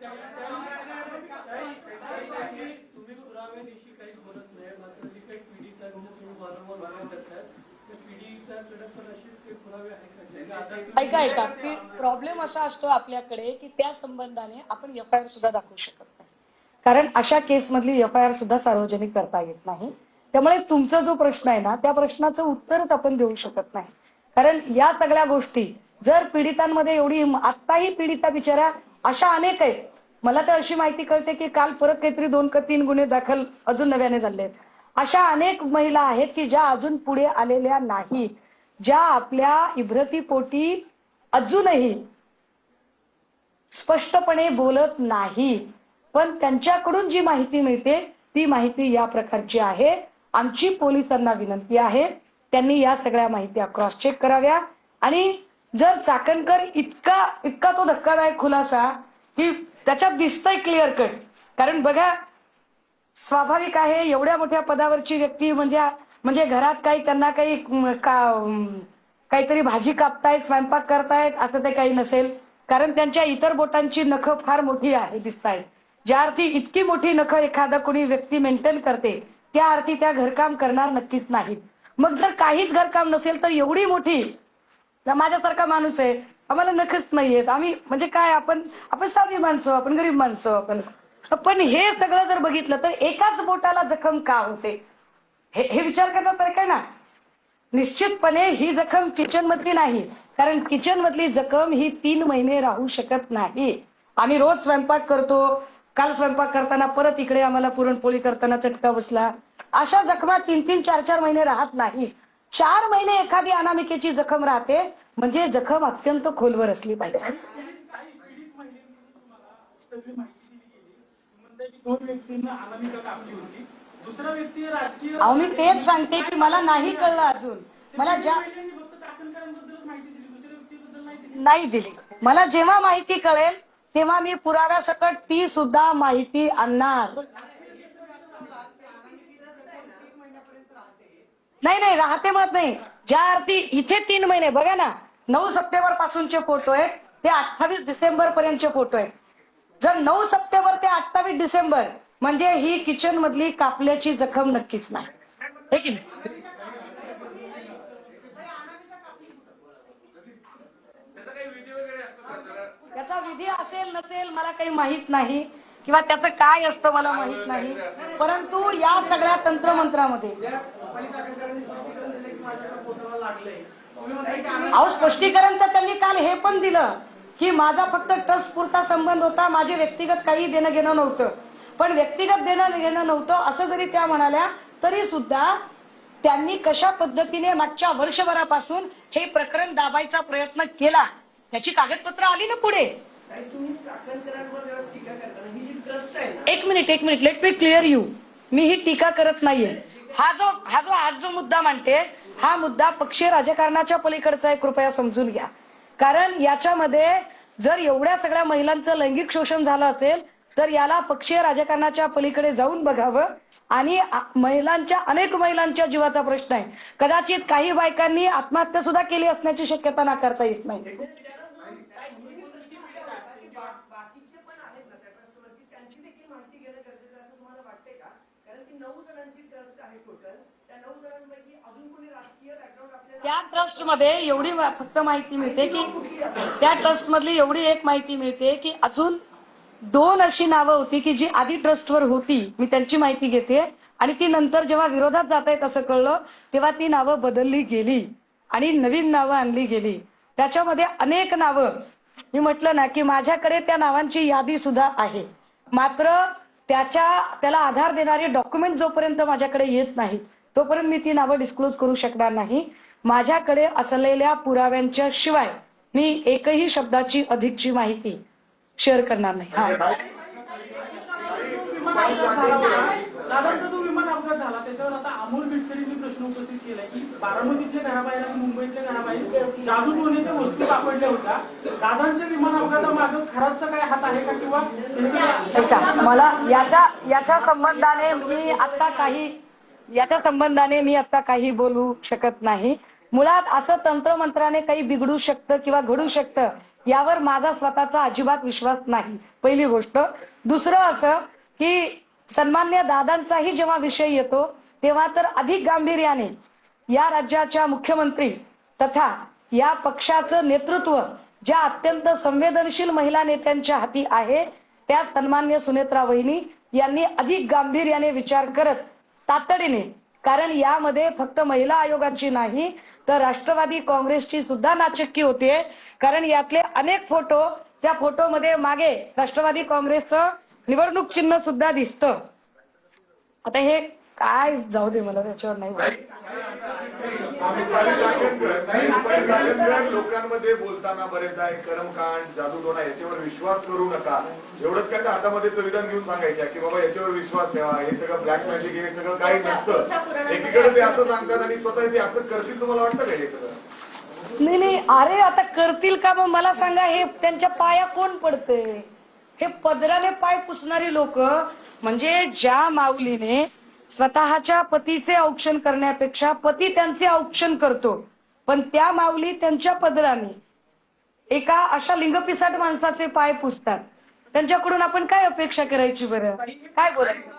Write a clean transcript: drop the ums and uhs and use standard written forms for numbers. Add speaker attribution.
Speaker 1: तुम्ही पुराव्याविषयी काहीच बोलत नाही, मात्र जी काही पीडित आहे तुम्ही वारंवार मागणी करताय त्या पीडिताकडे पण अशीच पुरावे आहेत.
Speaker 2: ऐका प्रॉब्लेम असा असतो आपल्याकडे की त्या संबंधाने आपण एफआयआर सुद्धा दाखवू शकत नाही, कारण अशा केस मधली एफआयआर सुद्धा सार्वजनिक करता येत नाही. त्यामुळे तुमचा जो प्रश्न आहे ना त्या प्रश्नाचं उत्तरच आपण देऊ शकत नाही, कारण या सगळ्या गोष्टी जर पीडितांमध्ये एवढी आत्ताही पीडिता बिचारा अशा अनेक आहेत. मला तर अशी माहिती कळते की काल परत काहीतरी 2 का 3 गुन्हे दाखल अजून नव्याने झाले आहेत. अशा अनेक महिला आहेत की ज्या अजून पुढे आलेल्या नाहीत, ज्या आपल्या इब्रतीपोटी अजूनही स्पष्टपणे बोलत नाही, पण त्यांच्याकडून जी माहिती मिळते ती माहिती या प्रकारची आहे. आमची पोलिसांना विनंती आहे त्यांनी या सगळ्या माहित्या क्रॉस चेक कराव्या. आणि जर चाकणकर इतका तो धक्कादायक खुलासा की त्याच्यात दिसतंय क्लिअर कट, कारण बघा स्वाभाविक आहे एवढ्या मोठ्या पदावरची व्यक्ती म्हणजे घरात काही त्यांना काही काहीतरी भाजी कापतायत स्वयंपाक करतायत असं ते काही नसेल, कारण त्यांच्या इतर बोटांची नखं फार मोठी आहे दिसतायत. ज्या अर्थी इतकी मोठी नखं एखादा कोणी व्यक्ती मेंटेन करते त्या अर्थी त्या घरकाम करणार नक्कीच नाहीत. मग जर काहीच घरकाम नसेल तर एवढी मोठी, माझ्यासारखा माणूस आहे आम्हाला नखच नाहीयेत, आम्ही म्हणजे काय आपण साधी माणसं, आपण गरीब माणसं आपण, पण हे सगळं जर बघितलं तर एकाच बोटाला जखम का होते हे विचार करण्यासारखं आहे ना. निश्चितपणे ही जखम किचन मधली नाही, कारण किचन मधली जखम ही 3 महिने राहू शकत नाही. आम्ही रोज स्वयंपाक करतो, काल स्वयंपाक करताना परत इकडे आम्हाला पुरणपोळी करताना चटका बसला, अशा जखमा 3-3, 4-4 महिने राहत नाही. 4 महिने एखादी अनामिकेची जखम राहते म्हणजे जखम अत्यंत खोलवर असली पाहिजे. अहो मी तेच सांगते की मला नाही कळलं अजून, मला नाही दिली. मला जेव्हा माहिती कळेल तेव्हा मी पुराव्यासकट ती सुद्धा माहिती आणणार. नाही राहते म्हणत नाही, ज्या अर्थी इथे 3 महिने बघा ना, 9 सप्टेंबर पासूनचे फोटो आहेत ते 28 डिसेंबर पर्यंतचे फोटो आहेत. जर 9 सप्टेंबर ते 28 डिसेंबर म्हणजे ही किचन मधली कापल्याची जखम नक्कीच नाही, हे की नाही. त्याचा विधी असेल नसेल मला काही माहित नाही, किंवा त्याचं काय असतं मला माहित नाही, परंतु या सगळ्या तंत्रमंत्रामध्ये अहो स्पष्टीकरण तर त्यांनी काल हे पण दिलं की माझा फक्त ट्रस्ट पुरता संबंध होता, माझे व्यक्तिगत काही देणं घेणं नव्हतं. पण व्यक्तिगत देणं घेणं नव्हतं असं जरी त्या म्हणाल्या तरी सुद्धा त्यांनी कशा पद्धतीने मागच्या वर्षभरापासून हे प्रकरण दाबायचा प्रयत्न केला त्याची कागदपत्र आली ना पुढे. एक minute let me clear you, मी ही टीका करत नाहीये. आज जो मुद्दा मांडते हा मुद्दा पक्षीय राजकारणाच्या पलीकडचा आहे, कृपया समजून घ्या. कारण याच्यामध्ये जर एवढ्या सगळ्या महिलांचं लैंगिक शोषण झालं असेल तर याला पक्षीय राजकारणाच्या पलीकडे जाऊन बघावं. आणि अनेक महिलांच्या जीवाचा प्रश्न आहे. कदाचित काही बायकांनी आत्महत्या सुद्धा केली असण्याची शक्यता नाकारता येत नाही. त्या ट्रस्ट मध्ये एवढी फक्त माहिती मिळते की त्या ट्रस्ट मधली एवढी एक माहिती मिळते की अजून 2 अशी नावं होती की जी आधी ट्रस्टवर होती, मी त्यांची माहिती घेते, आणि ती नंतर जेव्हा विरोधात जात आहेत असं कळलं तेव्हा ती नावं बदलली गेली आणि नवीन नावं आणली गेली. त्याच्यामध्ये अनेक नावं, मी म्हटलं ना की माझ्याकडे त्या नावांची यादी सुद्धा आहे, मात्र त्याला आधार देणारे डॉक्युमेंट जोपर्यंत माझ्याकडे येत नाहीत तोपर्यंत मी ती नावं डिस्क्लोज करू शकणार नाही. माझ्याकडे असलेल्या पुराव्यांच्या शिवाय मी एकही शब्दाची अधिकची माहिती शेअर करणार नाही.
Speaker 1: दादांचा जो विमान अपघात झाला त्याच्यावर आता अमोल मिटकरींनी प्रश्न उपस्थित केलाय की बारामतीतल्या घराबाहेर आणि मुंबईतल्या घराबाहेर जादू टोण्याच्या वस्तू सापडल्या होत्या. दादांच्या विमान अपघातामागे खराबचा काय हात आहे का, किंवा
Speaker 2: मला याच्या संबंधाने मी आता काही बोलू शकत नाही. मुळात असं तंत्रमंत्राने काही बिघडू शकतं किंवा घडू शकतं यावर माझा स्वतःचा अजिबात विश्वास नाही, पहिली गोष्ट. दुसरं असं की सन्मान्य दादांचाही जेव्हा विषय येतो तेव्हा तर अधिक गांभीर्याने या राज्याच्या मुख्यमंत्री तथा या पक्षाचं नेतृत्व ज्या अत्यंत संवेदनशील महिला नेत्यांच्या हाती आहे त्या सन्मान्य सुनेत्रा वहिनी यांनी अधिक गांभीर्याने विचार करत तातडीने, कारण यामध्ये फक्त महिला आयोगाची नाही तर राष्ट्रवादी काँग्रेसची सुद्धा नाचक्की होते, कारण यातले अनेक फोटो, त्या फोटोमध्ये मागे राष्ट्रवादी काँग्रेसचं निवडणूक चिन्ह सुद्धा दिसतं. आता हे काय, जाऊ दे, मला त्याच्यावर नाही बोलायचं.
Speaker 3: लोकांमध्ये बोलताना बरेचदा कर्मकांड, जादूटोणा याच्यावर विश्वास करू नका, एवढंच काय हातामध्ये संविधान घेऊन सांगायच्या की बाबा याच्यावर विश्वास ठेवा, हे सगळं ब्लॅक मॅजिक, हे सगळं काही नसतं. एकीकडे ते असं सांगतात आणि स्वतः ते असं करतील, तुम्हाला वाटतं का हे सगळं?
Speaker 2: नाही, अरे आता करतील का? मग मला सांगा, हे त्यांच्या पाया कोण पडते? हे पदराने पाय पुसणारी लोक, म्हणजे ज्या माऊलीने स्वतःच्या पतीचे औक्षण करण्यापेक्षा पती त्यांचे औक्षण करतो, पण त्या माऊली त्यांच्या पदराने एका अशा लिंगपिसाट माणसाचे पाय पुसतात. त्यांच्याकडून आपण काय अपेक्षा करायची बरं? काय बोलायचं?